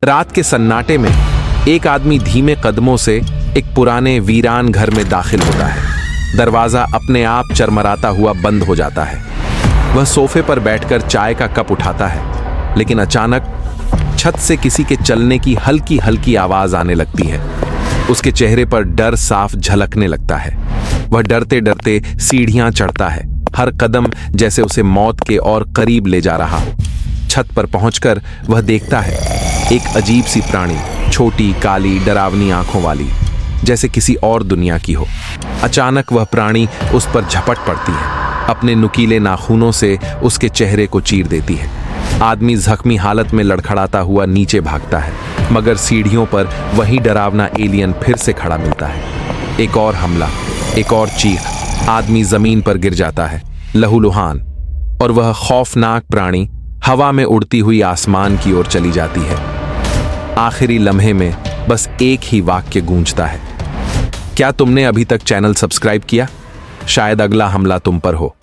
रात के सन्नाटे में एक आदमी धीमे कदमों से एक पुराने वीरान घर में दाखिल होता है। दरवाजा अपने आप चरमराता हुआ बंद हो जाता है। वह सोफे पर बैठकर चाय का कप उठाता है, लेकिन अचानक छत से किसी के चलने की हल्की हल्की आवाज आने लगती है। उसके चेहरे पर डर साफ झलकने लगता है। वह डरते डरते सीढ़ियां चढ़ता है, हर कदम जैसे उसे मौत के और करीब ले जा रहा हो। छत पर पहुंचकर वह देखता है एक अजीब सी प्राणी, छोटी काली डरावनी आंखों वाली, जैसे किसी और दुनिया की हो। अचानक वह प्राणी उस पर झपट पड़ती है, अपने नुकीले नाखूनों से उसके चेहरे को चीर देती है। आदमी जख्मी हालत में लड़खड़ाता हुआ नीचे भागता है, मगर सीढ़ियों पर वही डरावना एलियन फिर से खड़ा मिलता है। एक और हमला, एक और चीख, आदमी जमीन पर गिर जाता है लहूलुहान, और वह खौफनाक प्राणी हवा में उड़ती हुई आसमान की ओर चली जाती है। आखिरी लम्हे में बस एक ही वाक्य गूंजता है, क्या तुमने अभी तक चैनल सब्सक्राइब किया? शायद अगला हमला तुम पर हो।